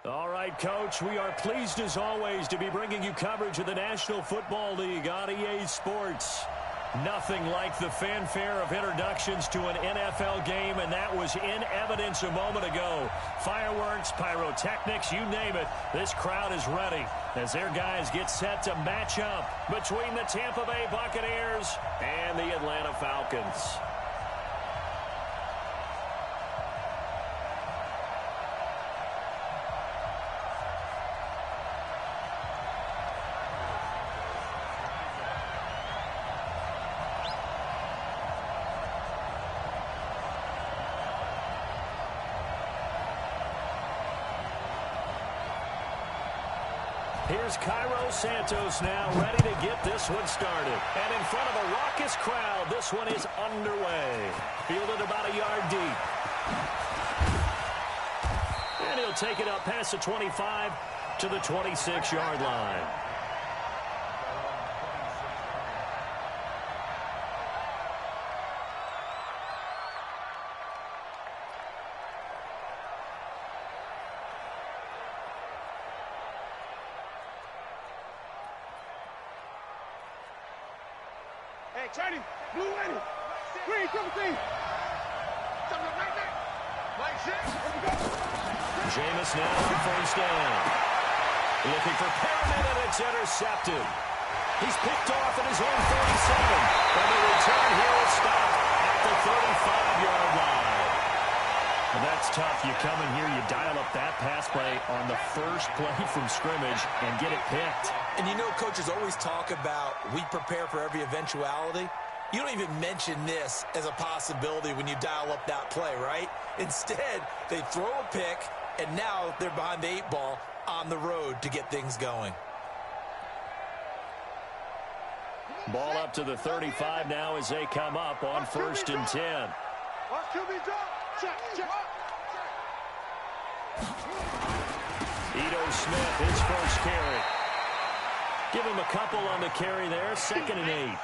All right, Coach, we are pleased as always to be bringing you coverage of the National Football League on EA Sports. Nothing like the fanfare of introductions to an NFL game, and that was in evidence a moment ago. Fireworks, pyrotechnics, you name it, this crowd is ready as their guys get set to match up between the Tampa Bay Buccaneers and the Atlanta Falcons. Here's Cairo Santos now ready to get this one started. And in front of a raucous crowd, this one is underway. Fielded about a yard deep. And he'll take it up past the 25 to the 26-yard line. Turning, blue in it. Green, triple team. Jameis now on first down. Looking for Perriman, and it's intercepted. He's picked off at his own 37. And the return here will stop at the 35-yard line. And that's tough. You come in here, you dial up that pass play on the first play from scrimmage and get it picked. And you know, coaches always talk about we prepare for every eventuality. You don't even mention this as a possibility when you dial up that play, right? Instead, they throw a pick, and now they're behind the 8 ball on the road to get things going. Ball up to the 35 now as they come up on first and 10. Ito Smith, his first carry. Give him a couple on the carry there, 2nd and 8.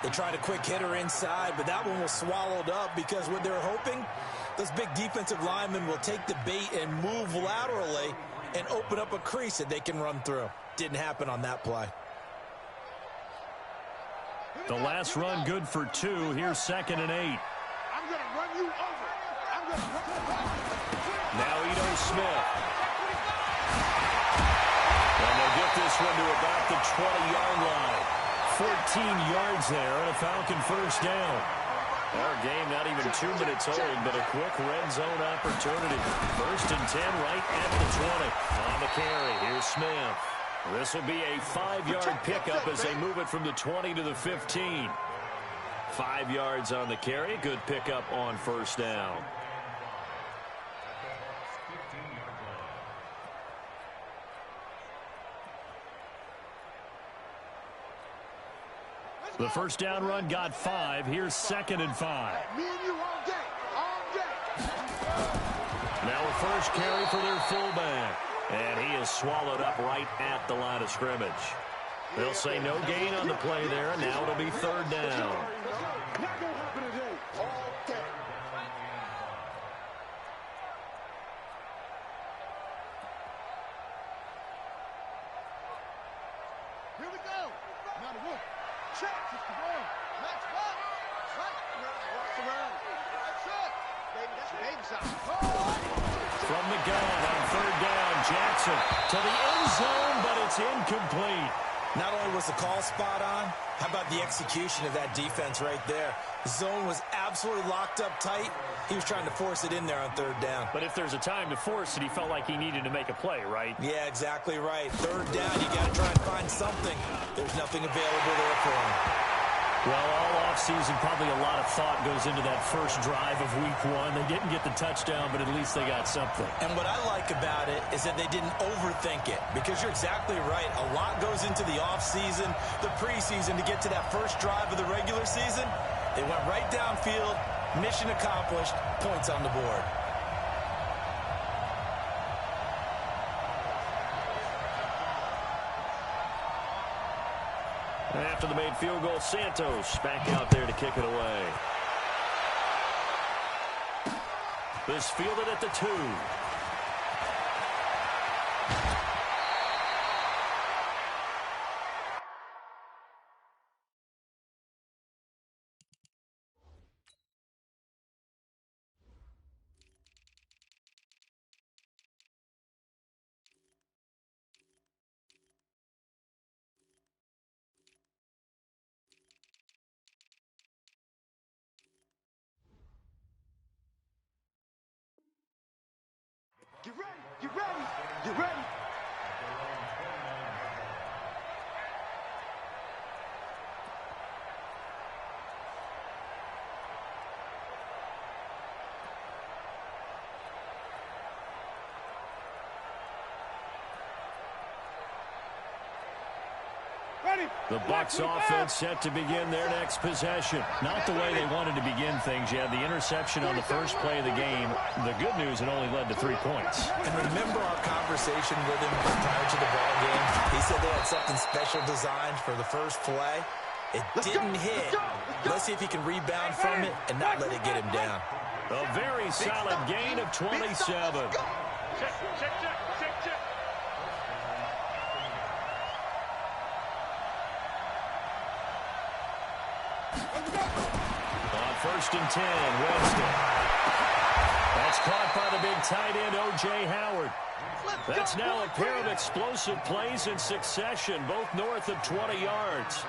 They tried a quick hitter inside, but that one was swallowed up because what they're hoping, those big defensive linemen will take the bait and move laterally and open up a crease that they can run through. Didn't happen on that play. The last run good for 2. Here's 2nd and 8. I'm going to run you over. I'm going to run you over. Now Ito Smith. And they'll get this one to about the 20-yard line. 14 yards there and a Falcon first down. Our game not even 2 minutes old, but a quick red zone opportunity. 1st and 10 right at the 20. On the carry, here's Smith. This will be a 5-yard pickup as they move it from the 20 to the 15. 5 yards on the carry. Good pickup on first down. The first down run got 5. Here's 2nd and 5. Me and you all day. All day. Now a first carry for their fullback. And he is swallowed up right at the line of scrimmage. They'll say no gain on the play there. Now it'll be 3rd down. Not going to happen today. All day. Here we go. Now the look. Check. Just the ball. Next one. Right. Walks around. That's it. Baby, that's baby side. From the gun on 3rd down, Jackson to the end zone, but it's incomplete. Not only was the call spot on, how about the execution of that defense right there? The zone was absolutely locked up tight. He was trying to force it in there on 3rd down. But if there's a time to force it, he felt like he needed to make a play, right? Yeah, exactly right. 3rd down, you got to try and find something. There's nothing available there for him. Well, all offseason, probably a lot of thought goes into that first drive of week 1. They didn't get the touchdown, but at least they got something. And what I like about it is that they didn't overthink it, because you're exactly right. A lot goes into the offseason, the preseason to get to that first drive of the regular season. They went right downfield, mission accomplished, points on the board. After the made field goal, Santos back out there to kick it away. This fielded at the 2. The Bucs offense set to begin their next possession. Not the way they wanted to begin things. You had the interception on the first play of the game. The good news, it only led to 3 points. And remember our conversation with him prior to the ball game? He said they had something special designed for the first play. It didn't hit. Let's see if he can rebound from it and not let it get him down. A very solid gain of 27. Check. On 1st and 10, Winston. That's caught by the big tight end, O.J. Howard. That's now a pair of explosive plays in succession, both north of 20 yards.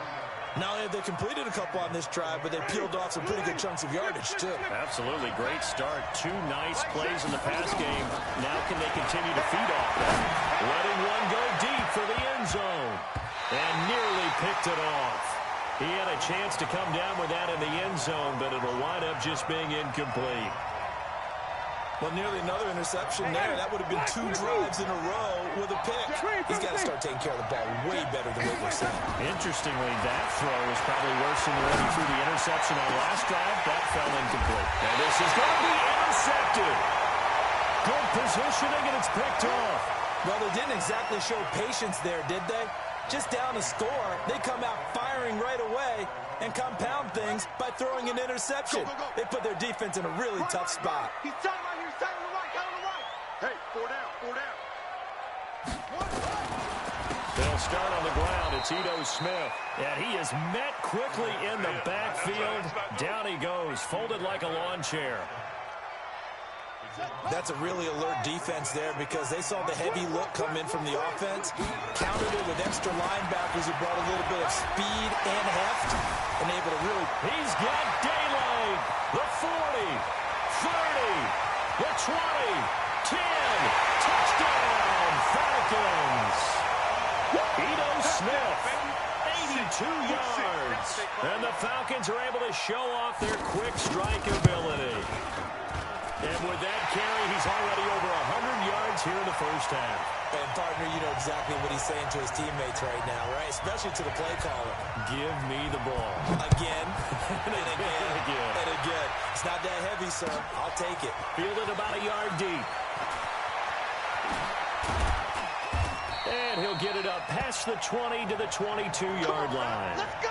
Not only have they completed a couple on this drive, but they peeled off some pretty good chunks of yardage, too. Absolutely. Great start. 2 nice plays in the pass game. Now can they continue to feed off that? Letting one go deep for the end zone. And nearly picked it off. He had a chance to come down with that in the end zone, but it'll wind up just being incomplete. Well, nearly another interception there. That would have been 2 drives in a row with a pick. He's got to start taking care of the ball way better than what we're seeing. Interestingly, that throw was probably worse than the one he threw the interception on last drive. That fell incomplete. And this is going to be intercepted. Good positioning, and it's picked off. Well, they didn't exactly show patience there, did they? Just down a score, they come out firing right away and compound things by throwing an interception. They put their defense in a really tough spot. He's tight right here. He's tight on the right. Tight on the right. Hey, 4 down. They'll start on the ground. It's Ito Smith. And he is met quickly in the backfield. Down he goes, folded like a lawn chair. That's a really alert defense there because they saw the heavy look come in from the offense, countered it with extra linebackers who brought a little bit of speed and heft, and able to really... He's got daylight. The 40, 30, the 20, 10. Touchdown, Falcons. Ito Smith, 82 yards. And the Falcons are able to show off their quick strike ability. And with that carry, he's already over 100 yards here in the first half. And, partner, you know exactly what he's saying to his teammates right now, right? Especially to the play caller. Give me the ball. Again, and again, and again. It's not that heavy, sir. I'll take it. Fielded about a yard deep. And he'll get it up past the 20 to the 22-yard line. Let's go.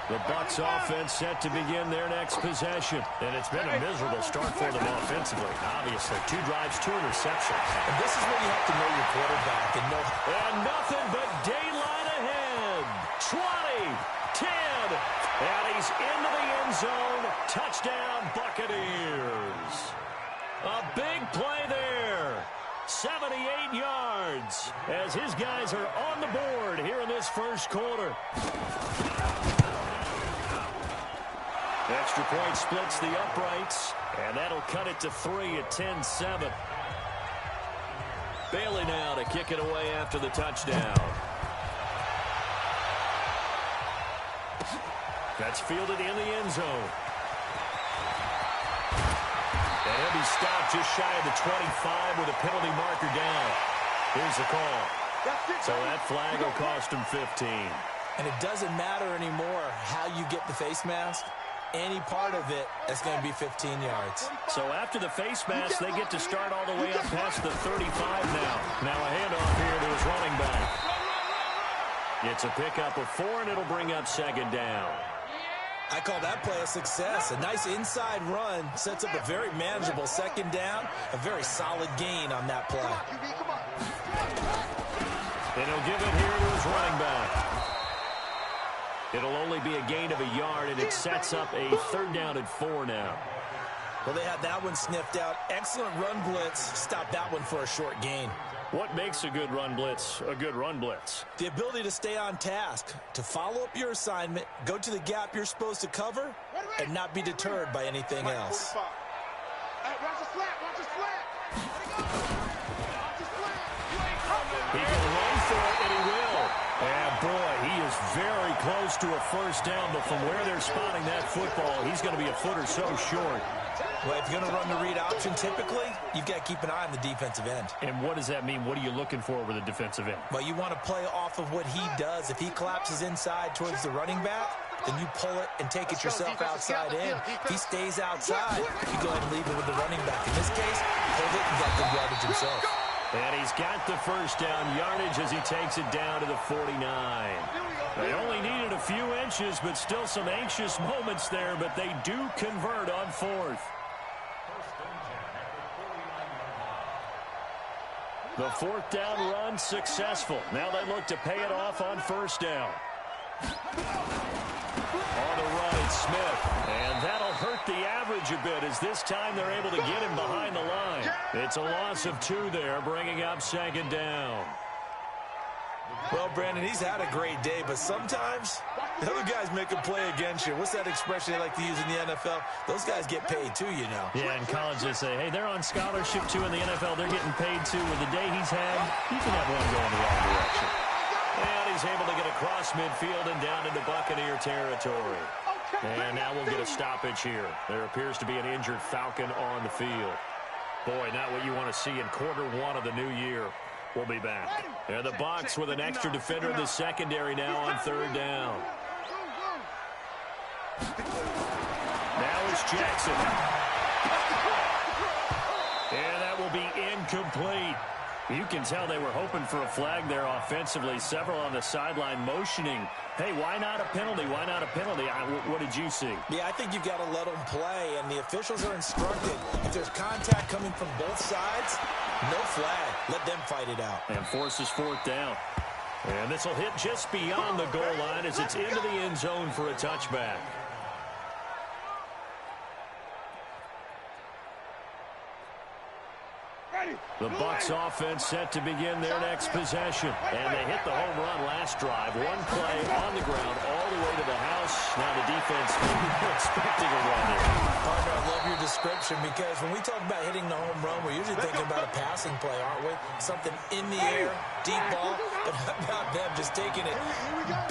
The Bucs offense set to begin their next possession. And it's been a miserable start for them offensively. Obviously, 2 drives, 2 interceptions. And this is where you have to know your quarterback and know... And nothing but daylight ahead. 20, 10, and he's into the end zone. Touchdown, Buccaneers. A big play there. 78 yards as his guys are on the board here in this first quarter. Extra point splits the uprights, and that'll cut it to 3 at 10-7. Bailey now to kick it away after the touchdown. That's fielded in the end zone. And he'll be stopped just shy of the 25 with a penalty marker down. Here's the call. So that flag will cost him 15. And it doesn't matter anymore how you get the face mask. Any part of it, that's going to be 15 yards. So after the face mask, they get to start all the way up past the 35 now. Now a handoff here to his running back. It's a pickup of 4, and it'll bring up 2nd down. I call that play a success. A nice inside run sets up a very manageable 2nd down. A very solid gain on that play. And he'll give it here to his running back. It'll only be a gain of a yard, and it sets up a 3rd down and 4 now. Well, they had that one sniffed out. Excellent run blitz. Stop that one for a short gain. What makes a good run blitz a good run blitz? The ability to stay on task, to follow up your assignment, go to the gap you're supposed to cover, and not be deterred by anything else. He can run for it, and he will. And, boy, he is was very close to a first down, but from where they're spotting that football, he's going to be a foot or so short. Well, if you're going to run the read option, typically, you've got to keep an eye on the defensive end. And what does that mean? What are you looking for with a defensive end? Well, you want to play off of what he does. If he collapses inside towards the running back, then you pull it and take it yourself outside in. If he stays outside, you go ahead and leave it with the running back. In this case, hold it and get the yardage himself. And he's got the first down yardage as he takes it down to the 49. They only needed a few inches, but still some anxious moments there, but they do convert on fourth. The fourth down run successful. Now they look to pay it off on first down. On the run, it's Smith. And that'll hurt the average a bit as this time they're able to get him behind the line. It's a loss of 2 there, bringing up second down. Well, Brandon, he's had a great day, but sometimes the other guys make a play against you. What's that expression they like to use in the NFL? Those guys get paid too, you know. Yeah, in college they say, hey, they're on scholarship too. In the NFL, they're getting paid too. With the day he's had, he can have one going the wrong direction. And he's able to get across midfield and down into Buccaneer territory. And now we'll get a stoppage here. There appears to be an injured Falcon on the field. Boy, not what you want to see in quarter 1 of the new year. We'll be back. And the Bucs with an extra defender in the secondary now on third down. Now it's Jackson. And that will be incomplete. You can tell they were hoping for a flag there offensively. Several on the sideline motioning. Hey, why not a penalty? Why not a penalty? What did you see? Yeah, I think you've got to let them play, and the officials are instructed. If there's contact coming from both sides, no flag. Let them fight it out. And forces fourth down. And this will hit just beyond the goal line as it's into the end zone for a touchback. The Bucs offense set to begin their next possession. And they hit the home run last drive. One play on the ground all the way to the house. Now the defense expecting a run here. Partner, I love your description because when we talk about hitting the home run, we're usually thinking about a passing play, aren't we? Something in the air, deep ball. But how about them just taking it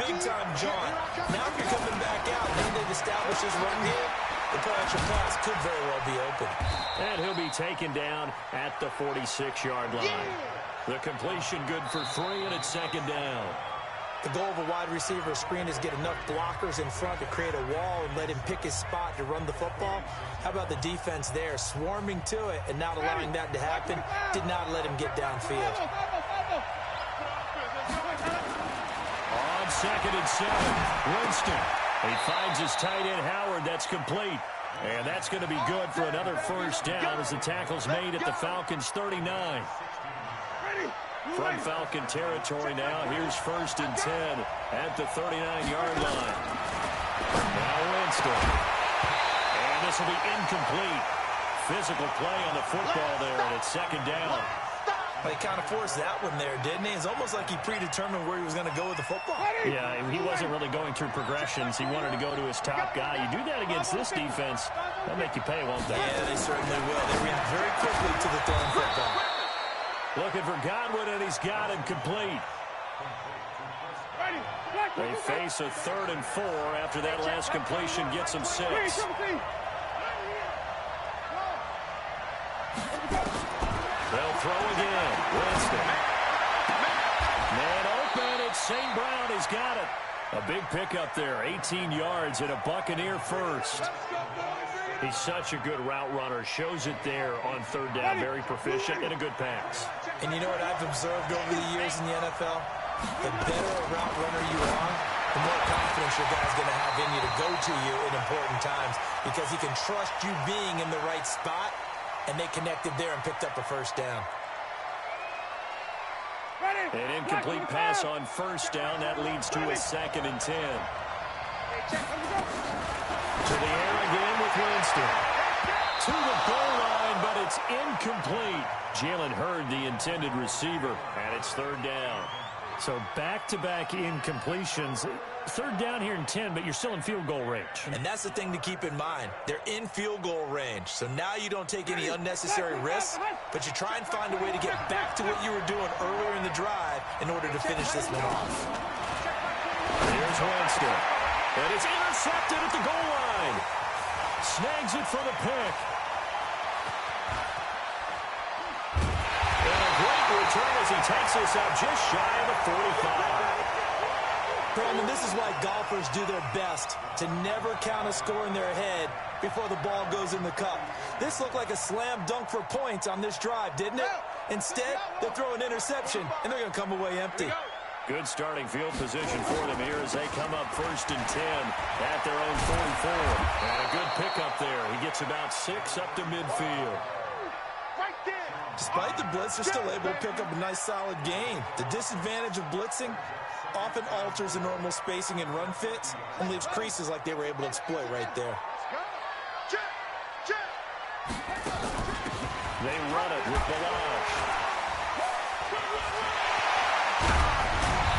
big-time jaunt? Now if you're coming back out and they've established this run here, the play-action pass could very well be open. And he'll be taken down at the 46-yard line. The completion good for 3, and it's second down. The goal of a wide receiver screen is get enough blockers in front to create a wall and let him pick his spot to run the football. How about the defense there, swarming to it and not allowing that to happen? Did not let him get downfield. On 2nd and 7, Winston. He finds his tight end, Howard. That's complete. And that's going to be good for another first down as the tackle's made at the Falcons' 39. From Falcon territory now, here's 1st and 10 at the 39-yard line. Now Winston. And this will be incomplete. Physical play on the football there, and it's second down. Well, he kind of forced that one there, didn't he? It's almost like he predetermined where he was going to go with the football. Yeah, he wasn't really going through progressions. He wanted to go to his top guy. You do that against this defense, they'll make you pay, won't they? Yeah, they certainly will. They react very quickly to the thrown football. Looking for Godwin, and he's got it complete. They face a 3rd and 4 after that last completion gets them 6. They'll throw again. Winston. Man open. It's St. Brown. He's got it. A big pickup there. 18 yards and a Buccaneer first. He's such a good route runner. Shows it there on 3rd down. Very proficient and a good pass. And you know what I've observed over the years in the NFL? The better a route runner you are, the more confidence your guy's going to have in you to go to you in important times because he can trust you being in the right spot. And they connected there and picked up a first down. An incomplete pass on 1st down. That leads to a 2nd and 10. To the air again with Winston. To the goal line, but it's incomplete. Jalen Hurd, the intended receiver, and it's 3rd down. So back-to-back incompletions. 3rd down here in 10, but you're still in field goal range. And that's the thing to keep in mind. They're in field goal range. So now you don't take any unnecessary risks, but you try and find a way to get back to what you were doing earlier in the drive in order to finish this one off. Here's Winston. And it's intercepted at the goal line. Snags it for the pick. And a great return as he takes us out just shy of the 45. Brandon, this is why golfers do their best to never count a score in their head before the ball goes in the cup. This looked like a slam dunk for points on this drive, didn't it? Instead, they throw an interception, and they're going to come away empty. Good starting field position for them here as they come up 1st and 10 at their own 44. And a good pickup there. He gets about 6 up to midfield. Despite the blitz, they're still able to pick up a nice, solid gain. The disadvantage of blitzing often alters the normal spacing and run fits and leaves creases like they were able to exploit right there. They run it with Balazs.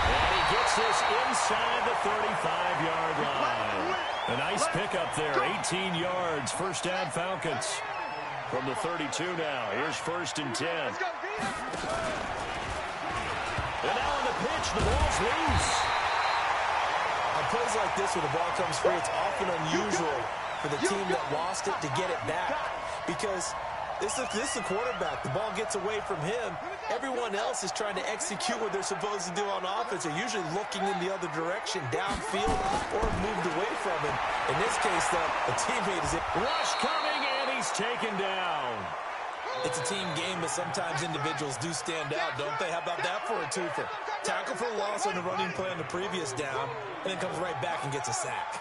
And he gets this inside the 35-yard line. A nice pickup there, 18 yards, first down Falcons. From the 32 now, here's 1st and 10. And now on the pitch, the ball's loose. On plays like this, when the ball comes free, it's often unusual for the team that lost it to get it back. Because this is the quarterback. The ball gets away from him. Everyone else is trying to execute what they're supposed to do on offense. They're usually looking in the other direction, downfield, or moved away from him. In this case, though, a teammate is in. Rush coming, and he's taken down. It's a team game, but sometimes individuals do stand out, don't they? How about that for a twofer? Tackle for loss on the running play on the previous down, and then comes right back and gets a sack.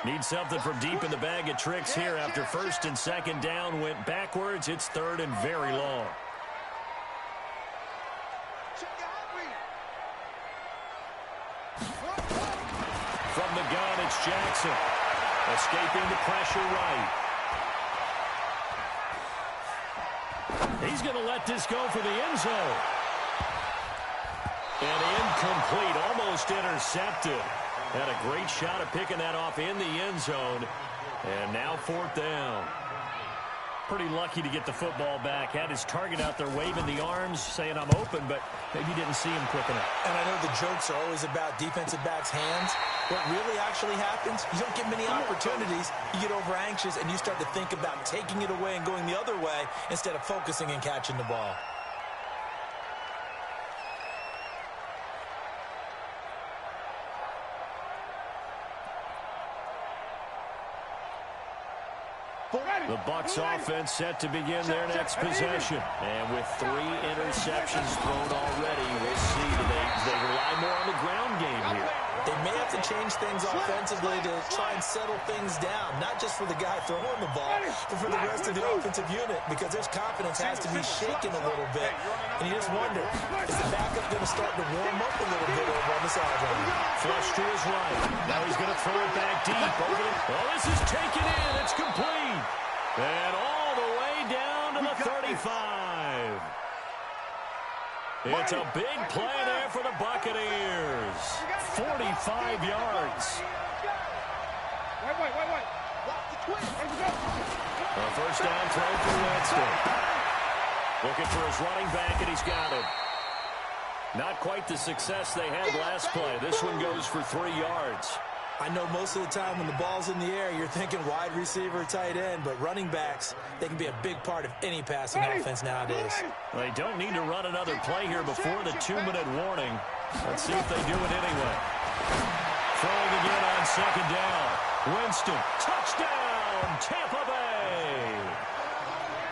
Need something from deep in the bag of tricks here. After 1st and 2nd down went backwards, it's 3rd and very long. From the gun, it's Jackson. Escaping the pressure right. He's going to let this go for the end zone. And incomplete, almost intercepted. Had a great shot at picking that off in the end zone. And now 4th down. Pretty lucky to get the football back. Had his target out there waving the arms, saying I'm open, but maybe didn't see him quick enough. And I know the jokes are always about defensive backs' hands. What really actually happens, you don't get many opportunities. You get over anxious, and you start to think about taking it away and going the other way instead of focusing and catching the ball. The Bucs offense set to begin their next possession. And with 3 interceptions thrown already, we'll see. They rely more on the ground game here. They may have to change things offensively to try and settle things down, not just for the guy throwing the ball, but for the rest of the offensive unit, because their confidence has to be shaken a little bit. And you just wonder, is the backup going to start to warm up a little bit over on the sideline? Flush to his right. Now he's going to throw it back deep. Oh, this is taken in. It's complete. And all the way down to the 35. It's a big play there for the Buccaneers. 45 yards. A first down throw for Winston. Looking for his running back, and he's got it. Not quite the success they had last play. This one goes for 3 yards. I know most of the time when the ball's in the air, you're thinking wide receiver, tight end, but running backs, they can be a big part of any passing offense nowadays. They don't need to run another play here before the 2-minute warning. Let's see if they do it anyway. Throwing again on 2nd down. Winston, touchdown, Tampa Bay.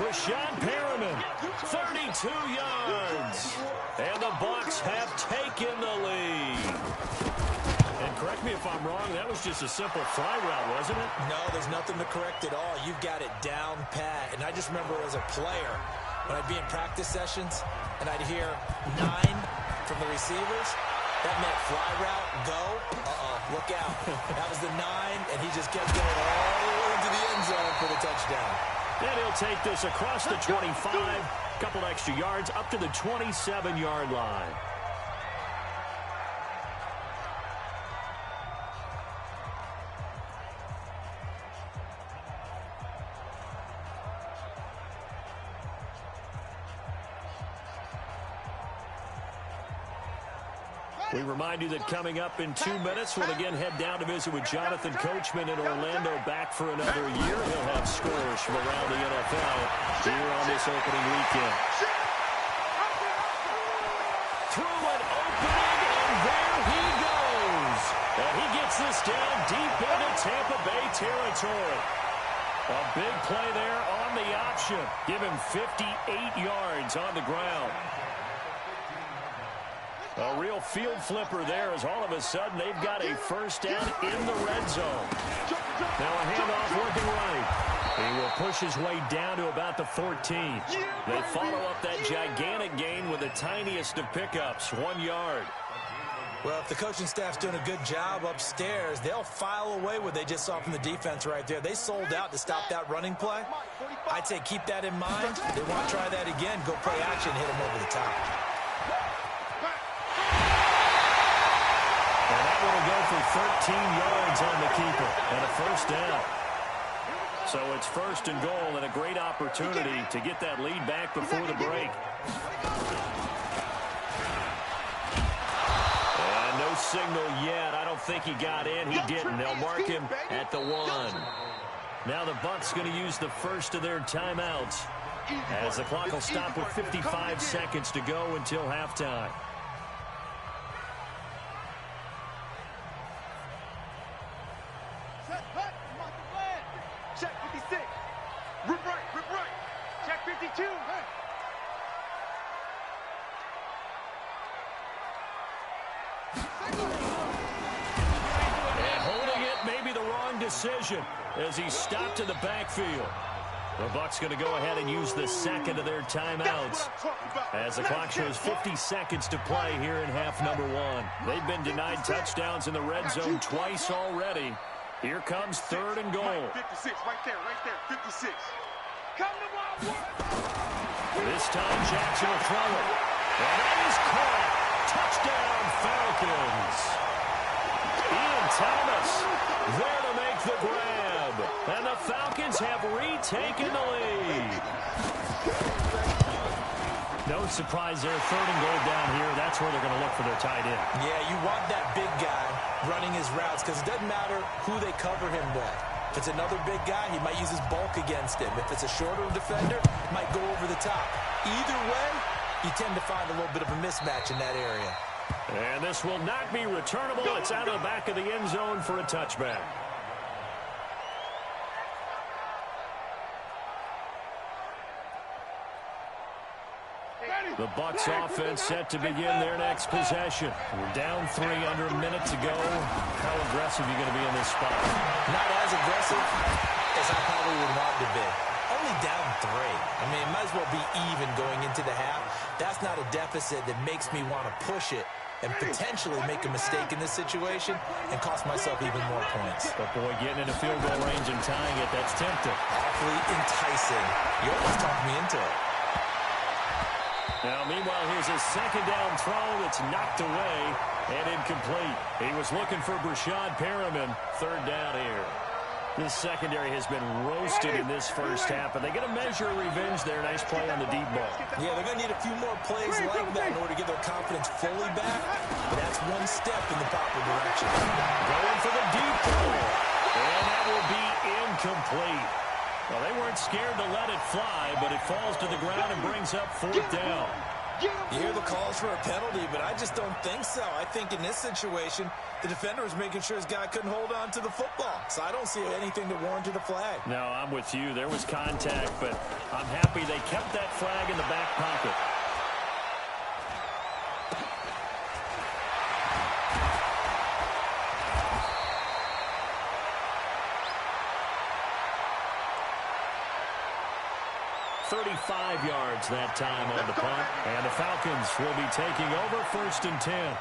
Rashad Perriman, 32 yards. And the Bucs have taken the lead. And correct me if I'm wrong, that was just a simple fly route, wasn't it? No, there's nothing to correct at all. You've got it down pat. And I just remember as a player, when I'd be in practice sessions, and I'd hear 9 from the receivers, that meant fly route, go, look out. That was the 9, and he just kept going all the way into the end zone for the touchdown. And he'll take this across the 25, couple extra yards, up to the 27-yard line. We remind you that coming up in 2 minutes, we'll again head down to visit with Jonathan Coachman in Orlando, back for another year. He'll have scores from around the NFL here on this opening weekend. Through an opening, and there he goes. And he gets this down deep into Tampa Bay territory. A big play there on the option. Give him 58 yards on the ground. A real field flipper there, as all of a sudden they've got a first down in the red zone. Now a handoff working right. He will push his way down to about the 14. They follow up that gigantic gain with the tiniest of pickups, 1 yard. Well, if the coaching staff's doing a good job upstairs, they'll file away what they just saw from the defense right there. They sold out to stop that running play. I'd say keep that in mind. If they want to try that again, go play action, hit them over the top. And that one will go for 13 yards on the keeper and a first down. So it's first and goal and a great opportunity to get that lead back before the break. And no signal yet. I don't think he got in. He didn't. They'll mark him at the 1. Now the Bucs going to use the first of their timeouts as the clock will stop with 55 seconds to go until halftime. Check 56. Rip right. Check 52. Hey. And holding it may be the wrong decision as he stopped in the backfield. The Bucs going to go ahead and use the second of their timeouts as the clock shows 50 seconds to play here in half number 1. They've been denied touchdowns in the red zone twice already. Here comes third and goal. 56, right there, 56. Come to my work. This time Jackson will throw it. And that is caught. Touchdown Falcons. Ian Thomas there to make the grab. And the Falcons have retaken the lead. No surprise there. Third and goal down here. That's where they're going to look for their tight end. Yeah, you want that big guy running his routes because it doesn't matter who they cover him with. If it's another big guy, he might use his bulk against him. If it's a shorter defender, he might go over the top. Either way, you tend to find a little bit of a mismatch in that area. And this will not be returnable. It's out of the back of the end zone for a touchback. The Bucs offense set to begin their next possession. We're down 3 under a minute to go. How aggressive are you going to be in this spot? Not as aggressive as I probably would want to be. Only down 3. I mean, it might as well be even going into the half. That's not a deficit that makes me want to push it and potentially make a mistake in this situation and cost myself even more points. But boy, getting into field goal range and tying it, that's tempting. Awfully enticing. You almost talked me into it. Now, meanwhile, here's a second down throw that's knocked away and incomplete. He was looking for Brashad Perriman. Third down here. This secondary has been roasted in this first half, but they're going to measure revenge there. Nice play on the deep ball. Yeah, they're going to need a few more plays like that in order to get their confidence fully back. But that's one step in the proper direction. Going for the deep ball. And that will be incomplete. Well, they weren't scared to let it fly, but it falls to the ground and brings up fourth down. You hear the calls for a penalty, but I just don't think so. I think in this situation, the defender was making sure his guy couldn't hold on to the football. So I don't see anything to warrant a flag. No, I'm with you. There was contact, but I'm happy they kept that flag in the back pocket. .35 yards that time on the punt. And the Falcons will be taking over first and 10.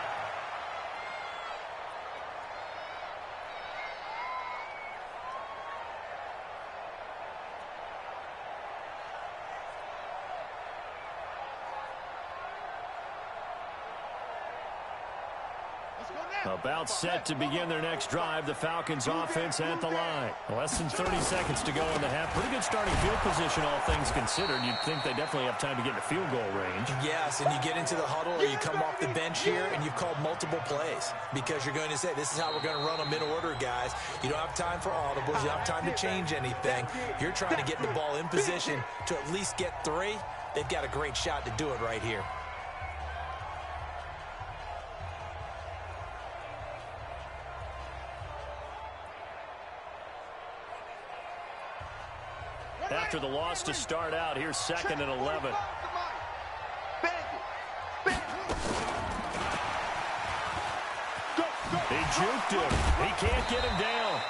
Let's go now. About set to begin their next drive. The Falcons offense at the line. Less than 30 seconds to go in the half. Pretty good starting field position, all things considered. You'd think they definitely have time to get into field goal range. Yes, and you get into the huddle or you come off the bench here and you've called multiple plays because you're going to say, this is how we're going to run them in order, guys. You don't have time for audibles. You don't have time to change anything. You're trying to get the ball in position to at least get 3. They've got a great shot to do it right here. After the loss to start out, here's 2nd and 11. He juked him. He can't get him down.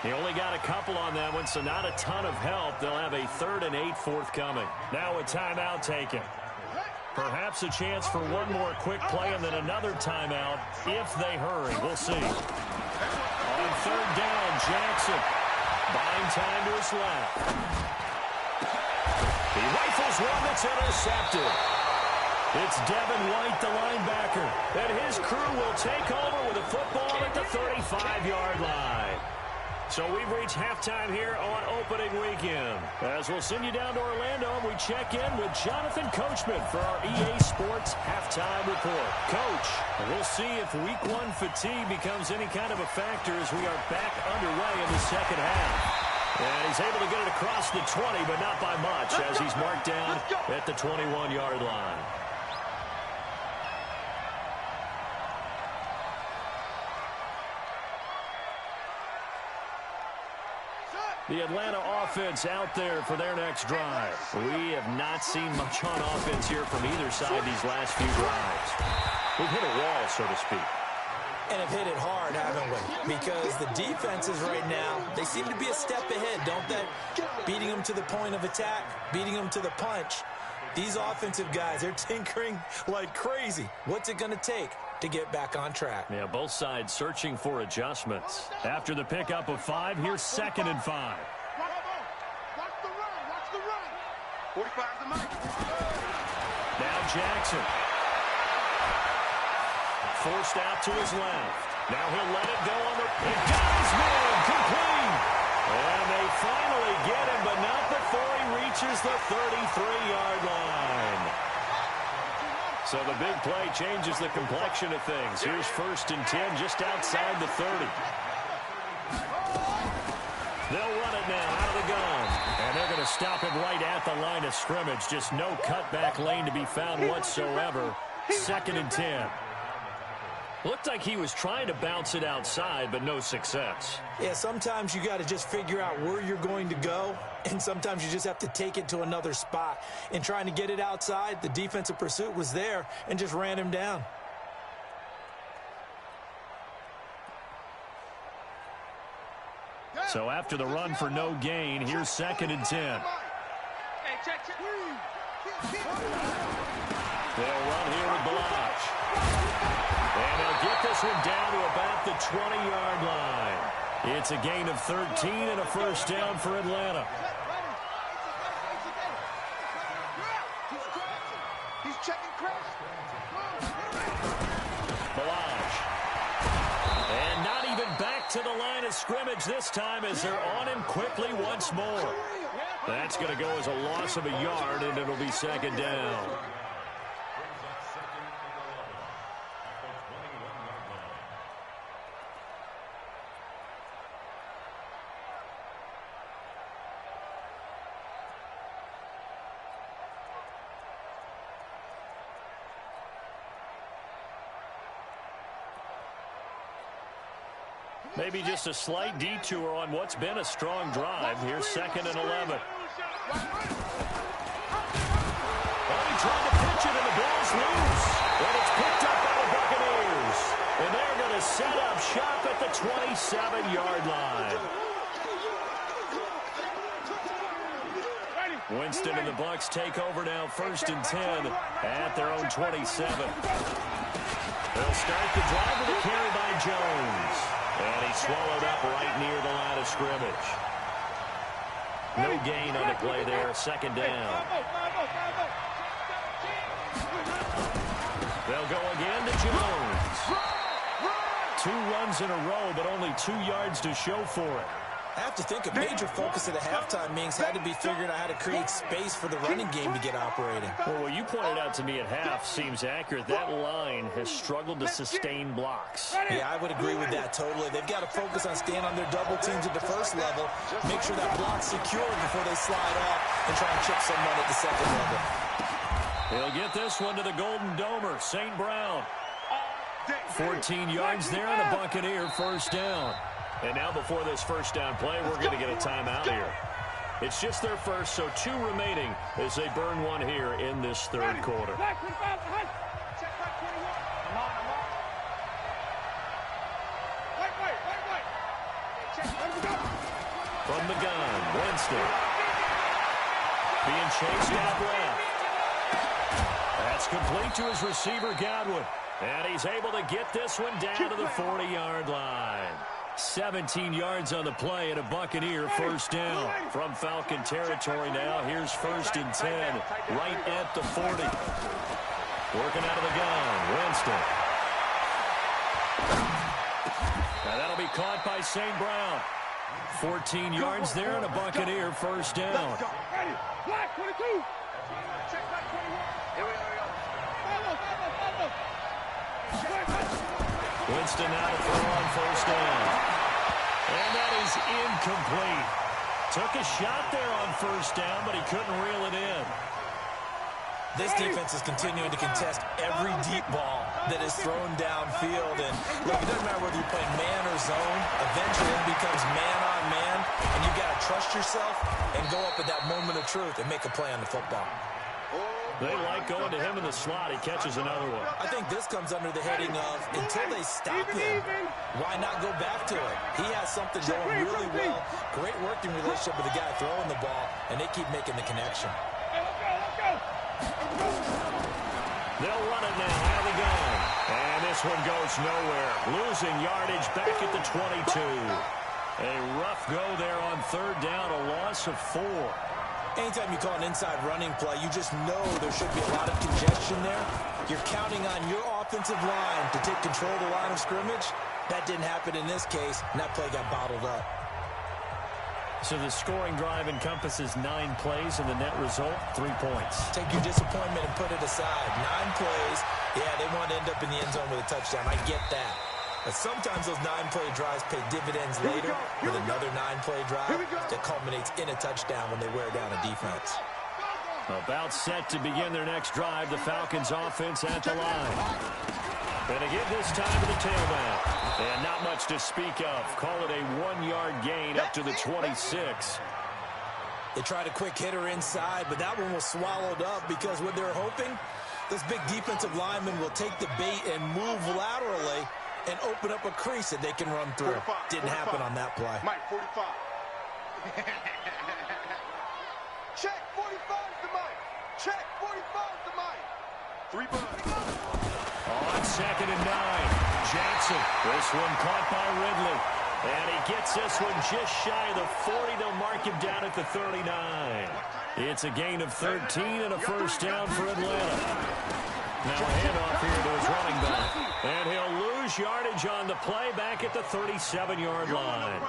He only got a couple on that one, so not a ton of help. They'll have a 3rd and 8 forthcoming. Now a timeout taken. Perhaps a chance for one more quick play and then another timeout if they hurry. We'll see. On 3rd down, Jackson. Buying time to his left. He rifles one that's intercepted. It's Devin White, the linebacker, and his crew will take over with a football at the 35-yard line. So we've reached halftime here on opening weekend. As we'll send you down to Orlando, and we check in with Jonathan Coachman for our EA Sports Halftime Report. Coach, we'll see if Week 1 fatigue becomes any kind of a factor as we are back underway in the second half. And he's able to get it across the 20, but not by much, as he's marked down at the 21-yard line. The Atlanta offense out there for their next drive. We have not seen much on offense here from either side these last few drives. We've hit a wall, so to speak. And have hit it hard, haven't we? Because the defenses right now, they seem to be a step ahead, don't they? Beating them to the point of attack, beating them to the punch. These offensive guys, they're tinkering like crazy. What's it going to take to get back on track? Yeah, both sides searching for adjustments. After the pickup of 5, here's 2nd and 5. Watch the run. Watch the run. 45 to Mike. Now Jackson. Forced out to his left. Now he'll let it go on the... It got his man complete. And they finally get him, but not before he reaches the 33-yard line. So the big play changes the complexion of things. Here's 1st and 10 just outside the 30. They'll run it now out of the gun. And they're going to stop him right at the line of scrimmage. Just no cutback lane to be found whatsoever. 2nd and 10. Looked like he was trying to bounce it outside, but no success. Yeah, sometimes you got to just figure out where you're going to go, and sometimes you just have to take it to another spot. In trying to get it outside, the defensive pursuit was there and just ran him down. So after the run for no gain, here's 2nd and 10. Hey, check. They'll run here with Balaj. And they'll get this one down to about the 20-yard line. It's a gain of 13 and a 1st down for Atlanta. He's checking Creasy. Balaj. And not even back to the line of scrimmage this time as they're on him quickly once more. That's going to go as a loss of a yard, and it'll be 2nd down. Maybe just a slight detour on what's been a strong drive. Here's 2nd and 11. Well, He tried to pitch it, and the ball's loose. And it's picked up by the Buccaneers. And they're going to set up shop at the 27-yard line. Winston and the Bucs take over now, 1st and 10 at their own 27. They'll start the drive with a carry by Jones. And he's swallowed up right near the line of scrimmage. No gain on the play there, 2nd down. They'll go again to Jones. 2 runs in a row, but only 2 yards to show for it. I have to think a major focus of the halftime meetings had to be figuring out how to create space for the running game to get operating. Well, what you pointed out to me at half seems accurate. That line has struggled to sustain blocks. Yeah, I would agree with that totally. They've got to focus on staying on their double teams at the first level, make sure that block's secure before they slide off and try and chip someone at the second level. He'll get this one to the Golden Domer, St. Brown. 14 yards there and a Buccaneer first down. And now before this first down play, we're going to get a timeout here. It's just their first, so 2 remaining as they burn one here in this third quarter. From the gun, Winston. Being chased out left. That's complete to his receiver, Godwin. And he's able to get this one down to the 40-yard line. 17 yards on the play and a Buccaneer first down. From Falcon territory now, here's 1st and 10, right at the 40. Working out of the gun, Winston. Now that'll be caught by St. Brown. 14 yards there and a Buccaneer first down. Black 22. Check back 21. Here we go. Winston now to throw on first down. And that is incomplete. Took a shot there on first down, but he couldn't reel it in. This defense is continuing to contest every deep ball that is thrown downfield. And look, it doesn't matter whether you're playing man or zone. Eventually it becomes man on man, and you've got to trust yourself and go up at that moment of truth and make a play on the football. They like going to him in the slot. He catches another one. I think this comes under the heading of, until they stop him, why not go back to it? He has something going really well. Great working relationship with the guy throwing the ball, and they keep making the connection. They'll run it now out of the gun. And this one goes nowhere. Losing yardage back at the 22. A rough go there on 3rd down, a loss of 4. Anytime you call an inside running play, you just know there should be a lot of congestion there. You're counting on your offensive line to take control of the line of scrimmage. That didn't happen in this case, and that play got bottled up. So the scoring drive encompasses 9 plays, and the net result, 3 points. Take your disappointment and put it aside. 9 plays. Yeah, they want to end up in the end zone with a touchdown. I get that. But sometimes those 9-play drives pay dividends later with another 9-play drive that culminates in a touchdown when they wear down a defense. About set to begin their next drive, the Falcons offense at the line. And again this time to the tailback. And not much to speak of. Call it a 1-yard gain up to the 26. They tried a quick hitter inside, but that one was swallowed up because what they're hoping, this big defensive lineman will take the bait and move laterally and open up a crease that they can run through. 45, Didn't 45. happen on that play. Mike, 45. Check, 45 is the Mike. Check, 45 is the Mike. 3 bucks. On 2nd and 9, Jackson. This one caught by Ridley. And he gets this one just shy of the 40. They'll mark him down at the 39. It's a gain of 13 and a first down for Atlanta. Now a handoff here to his running back. And he'll lose yardage on the play back at the 37-yard line.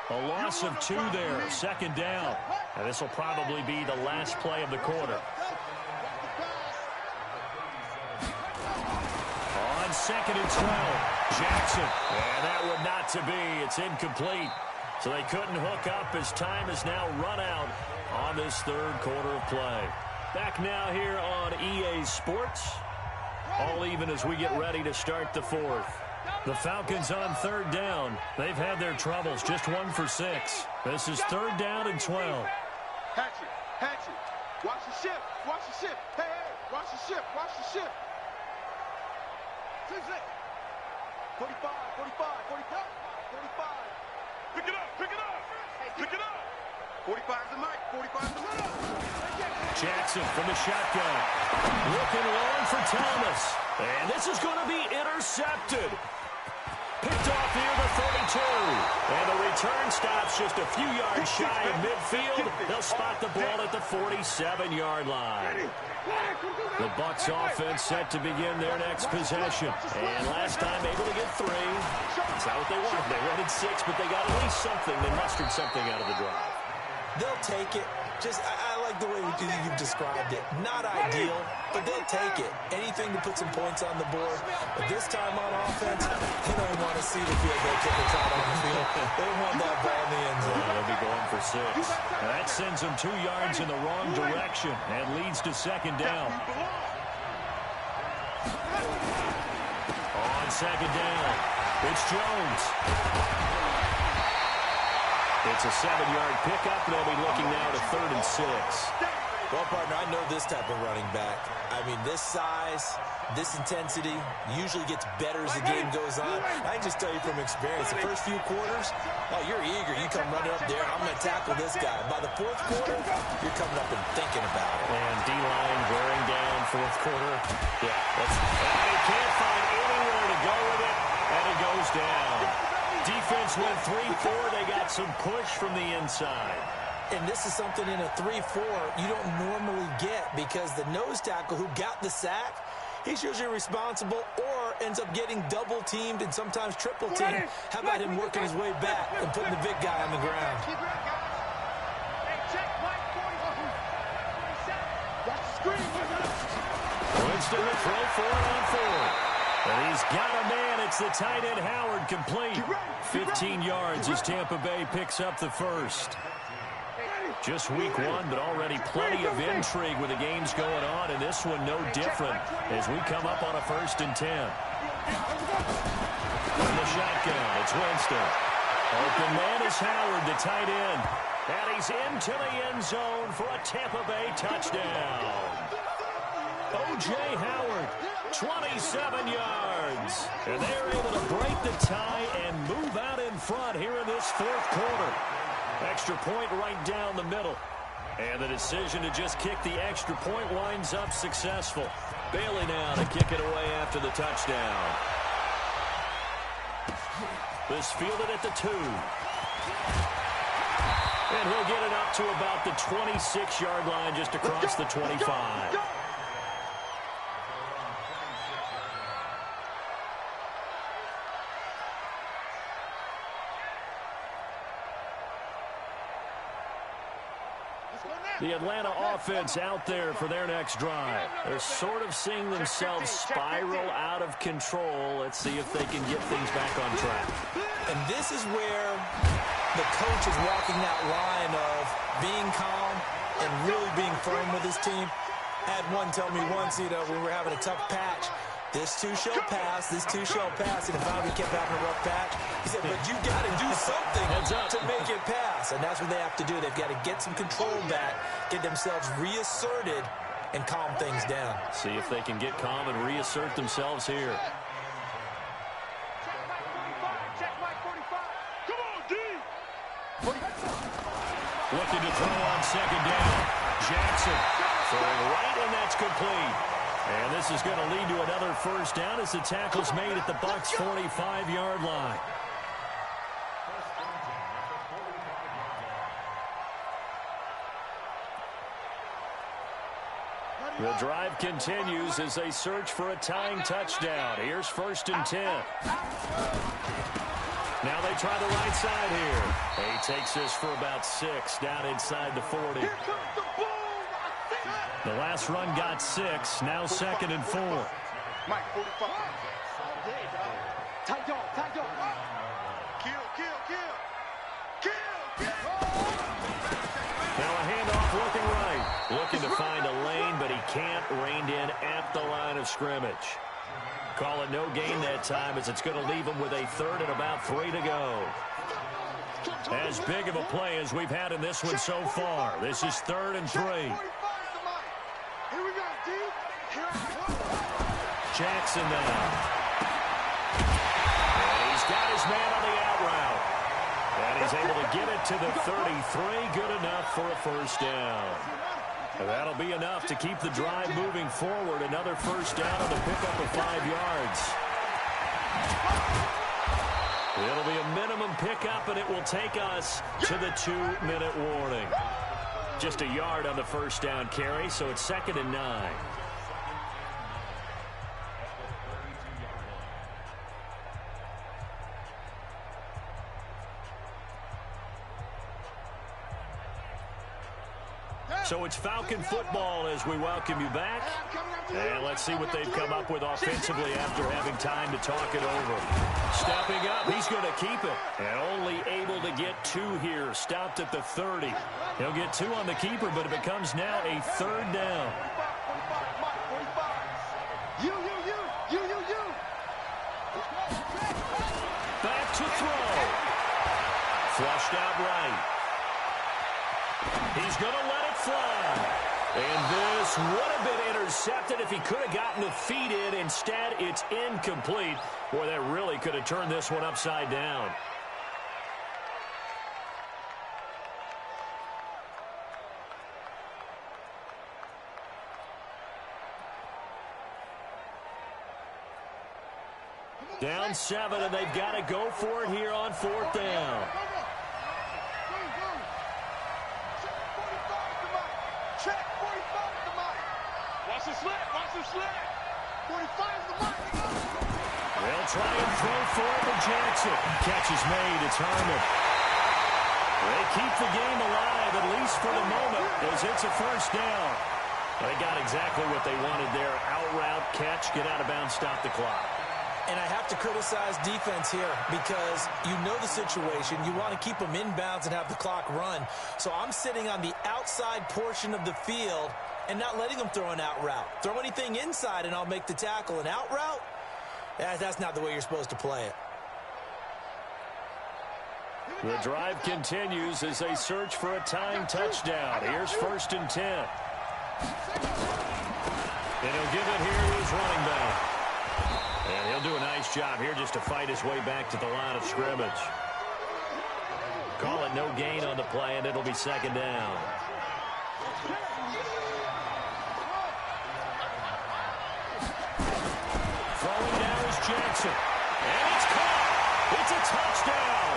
A loss of 2 there, 2nd down. And this will probably be the last play of the quarter. On 2nd and 12, Jackson. And that one not to be. It's incomplete. So they couldn't hook up as time is now run out on this third quarter of play. Back now here on EA Sports. All even as we get ready to start the 4th. The Falcons on 3rd down. They've had their troubles, just 1 for 6. This is 3rd down and 12. Hatchet, hatchet. Watch the ship, watch the ship. Hey, hey, watch the ship, watch the ship. 45, 45, 45, 45. Pick it up, pick it up, pick it up. 45 is the mic, 45 is the mic. Jackson from the shotgun. Looking long for Thomas. And this is going to be intercepted. Picked off near the 32. And the return stops just a few yards shy of midfield. They'll spot the ball at the 47-yard line. The Bucs offense set to begin their next possession. And last time able to get 3. That's not what they wanted. They wanted 6, but they got at least something. They mustered something out of the drive. They'll take it. I like the way you've described it. Not ideal, but they'll take it. Anything to put some points on the board. But this time on offense, they don't want to see the field goal kicker trot on the field. They want that ball in the end zone. They'll be going for 6. And that sends them 2 yards in the wrong direction and leads to second down. On second down, it's Jones. It's a 7-yard pickup, and they'll be looking now to 3rd and 6. Well, partner, I know this type of running back. I mean, this size, this intensity usually gets better as the game goes on. I can just tell you from experience, the first few quarters, oh, you're eager. You come running up there, I'm going to tackle this guy. By the 4th quarter, you're coming up and thinking about it. And D-line wearing down 4th quarter. Yeah, and he can't find anywhere to go with it, and it goes down. Defense went 3-4. They got some push from the inside. And this is something in a 3-4 you don't normally get because the nose tackle who got the sack, he's usually responsible or ends up getting double-teamed and sometimes triple-teamed. How about him working his way back and putting the big guy on the ground? Winston will throw for it on 4. And he's got a man. It's the tight end Howard complete. 15 yards as Tampa Bay picks up the first. Just week 1, but already plenty of intrigue with the games going on, and this one no different as we come up on a 1st and 10. From the shotgun, it's Winston. Open man is Howard, the tight end. And he's into the end zone for a Tampa Bay touchdown. O.J. Howard, 27 yards. And they're able to break the tie and move out in front here in this 4th quarter. Extra point right down the middle. And the decision to just kick the extra point winds up successful. Bailey now to kick it away after the touchdown. This fielded at the 2. And he'll get it up to about the 26-yard line just across the 25. The Atlanta offense out there for their next drive. They're sort of seeing themselves spiral out of control. Let's see if they can get things back on track. And this is where the coach is walking that line of being calm and really being firm with his team. I had one tell me once, when we were having a tough patch, this too shall pass, this too shall pass. And if I kept having a rough patch, he said, but you got to do something to make it pass. And that's what they have to do. They've got to get some control back, get themselves reasserted, and calm things down. See if they can get calm and reassert themselves here. Looking to throw on second down. Jackson throwing right, and that's complete. And this is going to lead to another 1st down as the tackle's made at the Bucs' 45-yard line. The drive continues as they search for a tying touchdown. Here's 1st and 10. Now they try the right side here. He takes this for about 6 down inside the 40. The last run got 6. Now 2nd and 4. Mike, 45. Tight dog, tight dog. Kill. Now a handoff looking right. Looking to find a lane, but he can't. Reined in at the line of scrimmage. Call it no gain that time as it's going to leave him with a 3rd and about 3 to go. As big of a play as we've had in this one so far. This is 3rd and 3. Jackson now. And he's got his man on the out route. And he's able to get it to the 33. Good enough for a 1st down. And that'll be enough to keep the drive moving forward. Another 1st down on the pickup of 5 yards. take us to the 2-minute warning. Just a yard on the first down carry, so it's 2nd and 9. So it's Falcon football as we welcome you back. And let's see what they've come up with offensively after having time to talk it over. Stepping up, he's going to keep it. And only able to get 2 here. Stopped at the 30. He'll get 2 on the keeper, but it becomes now a 3rd down. Back to throw. Flushed out right. He's going to let it fly. And this would have been intercepted if he could have gotten the feet in. Instead, it's incomplete. Boy, that really could have turned this one upside down. Down 7, and they've got to go for it here on 4th down. They'll try and throw for it to Jackson. Catch is made. It's Harmon. They keep the game alive, at least for the moment, as it's a 1st down. They got exactly what they wanted there. Out route, catch, get out of bounds, stop the clock. And I have to criticize defense here because you know the situation. You want to keep them inbounds and have the clock run. So I'm sitting on the outside portion of the field and not letting them throw an out route. Throw anything inside and I'll make the tackle. An out route? That's not the way you're supposed to play it. The drive continues as they search for a tying touchdown. Here's 1st and 10. And he'll give it here to his running back. And he'll do a nice job here just to fight his way back to the line of scrimmage. Call it no gain on the play, and it'll be 2nd down. Throwing down is Jackson. And it's caught. It's a touchdown.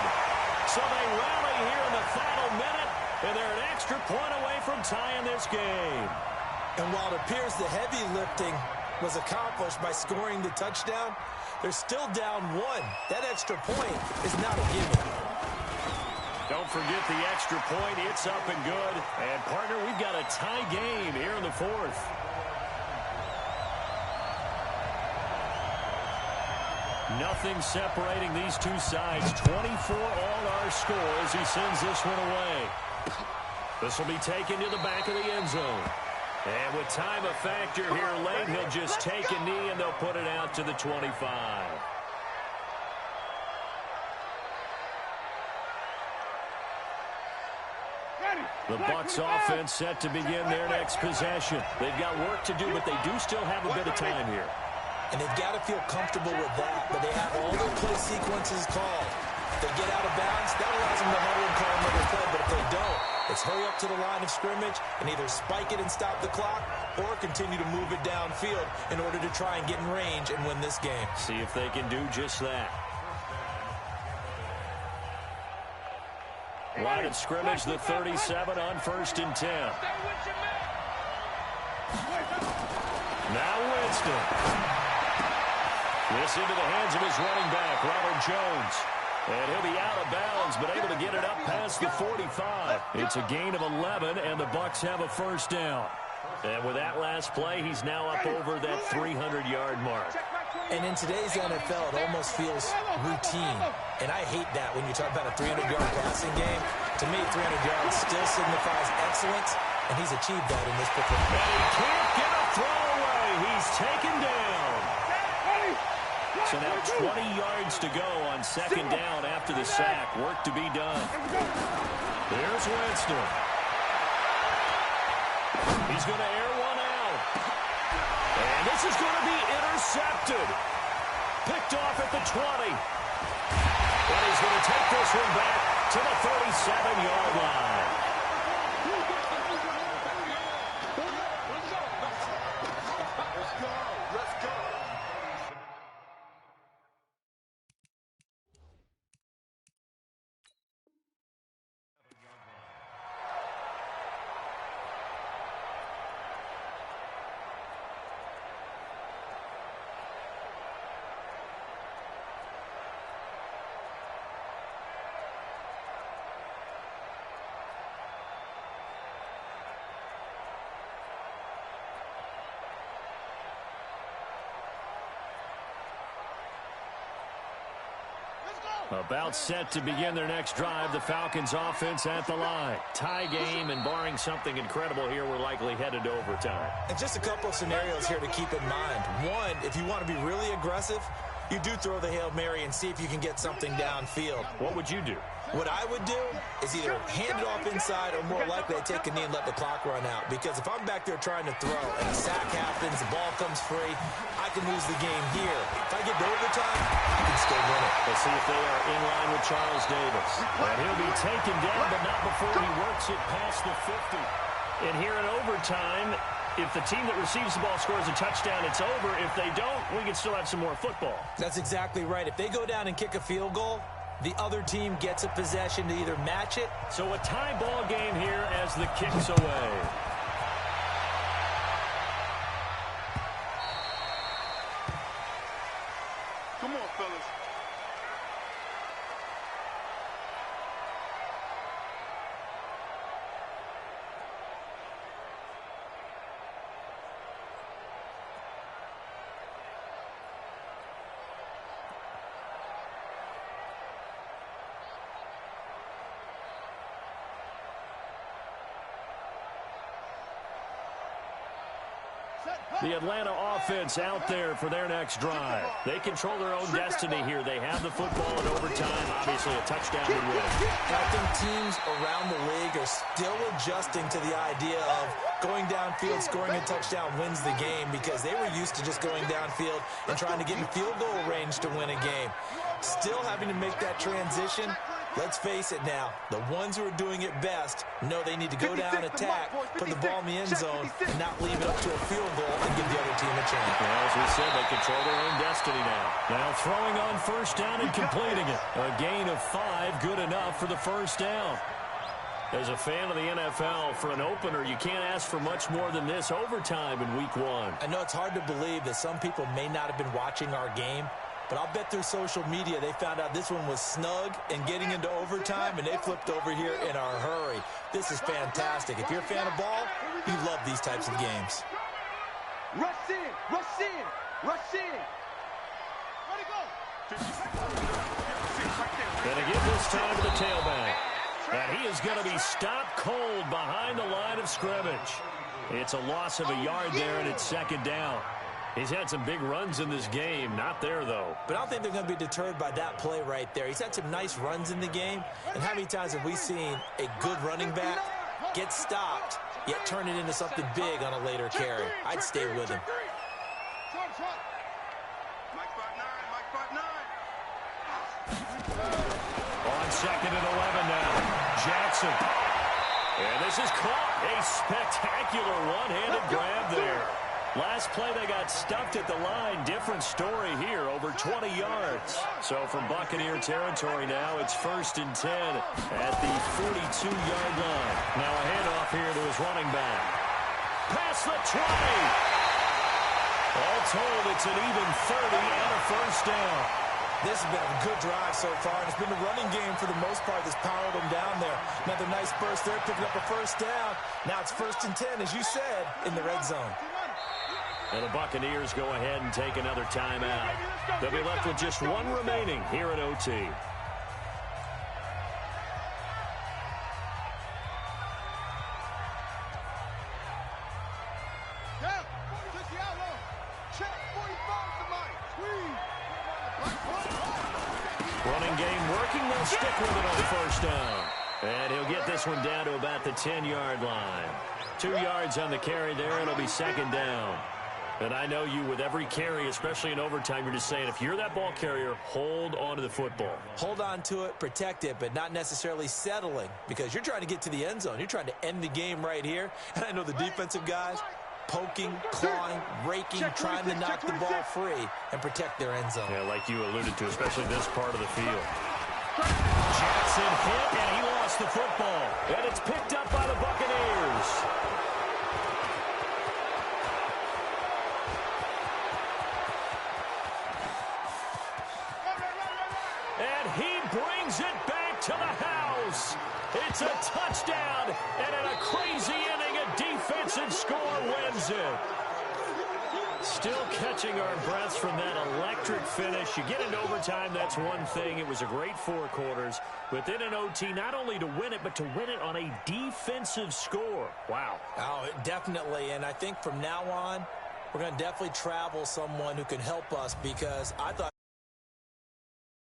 So they rally here in the final minute, and they're an extra point away from tying this game. And while it appears the heavy lifting was accomplished by scoring the touchdown, they're still down 1. That extra point is not a gimme. Don't forget the extra point. It's up and good. And, partner, we've got a tie game here in the 4th. Nothing separating these two sides. 24 all our score as he sends this one away. This will be taken to the back of the end zone. And with time a factor here late, he'll just take a knee and they'll put it out to the 25. The Bucs offense set to begin their next possession. They've got work to do, but they do still have a bit of time here. And they've got to feel comfortable with that, but they have all their play sequences called. If they get out of bounds, that allows them to huddle and call another play, but if they don't, it's hurry up to the line of scrimmage and either spike it and stop the clock or continue to move it downfield in order to try and get in range and win this game. See if they can do just that. Line of scrimmage, the 37 on 1st and 10. Now Winston. This into the hands of his running back, Ronald Jones. And he'll be out of bounds, but able to get it up past the 45. It's a gain of 11, and the Bucs have a 1st down. And with that last play, he's now up over that 300-yard mark. And in today's NFL, it almost feels routine. And I hate that when you talk about a 300-yard passing game. To me, 300 yards still signifies excellence, and he's achieved that in this performance. And he can't get a throw away. He's taken down. So now 20 yards to go on 2nd down after the sack. Work to be done. Here's Winston. He's going to air one out. And this is going to be intercepted. Picked off at the 20. And he's going to take this one back to the 37-yard line. About set to begin their next drive, the Falcons offense at the line. Tie game, and barring something incredible here, we're likely headed to overtime. And just a couple of scenarios here to keep in mind. One, if you want to be really aggressive, you do throw the Hail Mary and see if you can get something downfield. What would you do? What I would do is either hand it off inside or more likely I take a knee and let the clock run out. Because if I'm back there trying to throw and a sack happens, the ball comes free, I can lose the game here. If I get to overtime, I can still win it. Let's see if they are in line with Charles Davis. And he'll be taken down, but not before he works it past the 50. And here in overtime, if the team that receives the ball scores a touchdown, it's over. If they don't, we can still have some more football. That's exactly right. If they go down and kick a field goal, the other team gets a possession to either match it. So a tie ball game here as the kick's away. Come on, fellas. The Atlanta offense out there for their next drive. They control their own destiny here. They have the football in overtime. Obviously, a touchdown would win. I think teams around the league are still adjusting to the idea of going downfield, scoring a touchdown wins the game, because they were used to just going downfield and trying to get in field goal range to win a game. Still having to make that transition. Let's face it now, the ones who are doing it best know they need to go down, attack, put the ball in the end zone, and not leave it up to a field goal and give the other team a chance. Well, as we said, they control their own destiny now. Now throwing on first down and completing it. A gain of 5, good enough for the first down. As a fan of the NFL, for an opener, you can't ask for much more than this overtime in week 1. I know it's hard to believe that some people may not have been watching our game, but I'll bet through social media they found out this one was snug and getting into overtime, and they flipped over here in a hurry. This is fantastic. If you're a fan of ball, you love these types of games. Rush in, rush in, rush in. Ready, go. Gonna give this time to the tailback. And he is going to be stopped cold behind the line of scrimmage. It's a loss of a yard there, and it's second down. He's had some big runs in this game. Not there, though. But I don't think they're going to be deterred by that play right there. He's had some nice runs in the game. And how many times have we seen a good running back get stopped, yet turn it into something big on a later carry? I'd stay with him. On second and 11 now. Jackson. And this is caught. A spectacular one-handed grab there. Last play, they got stuffed at the line. Different story here, over 20 yards. So from Buccaneer territory now, it's 1st and 10 at the 42-yard line. Now a handoff here to his running back. Past the 20. All told, it's an even 30 and a first down. This has been a good drive so far, and it's been the running game for the most part that's powered them down there. Another nice burst there, picking up a first down. Now it's 1st and 10, as you said, in the red zone. And the Buccaneers go ahead and take another timeout. They'll be left with just one remaining here at OT. Running game working. They'll stick with it on first down. And he'll get this one down to about the 10-yard line. 2 yards on the carry there. It'll be second down. And I know you, with every carry, especially in overtime, you're just saying, if you're that ball carrier, hold on to the football. Hold on to it, protect it, but not necessarily settling, because you're trying to get to the end zone. You're trying to end the game right here. And I know the defensive guys poking, clawing, raking, trying to knock the ball free and protect their end zone. Yeah, like you alluded to, especially this part of the field. Jackson hit, and he lost the football. And it's picked up by the Buccaneers. And he brings it back to the house. It's a touchdown, and in a crazy inning, a defensive score wins it. Still catching our breaths from that electric finish. You get into overtime, that's one thing. It was a great 4 quarters. Within an OT, not only to win it, but to win it on a defensive score. Wow. Oh, definitely. And I think from now on, we're going to definitely travel someone who can help us, because I thought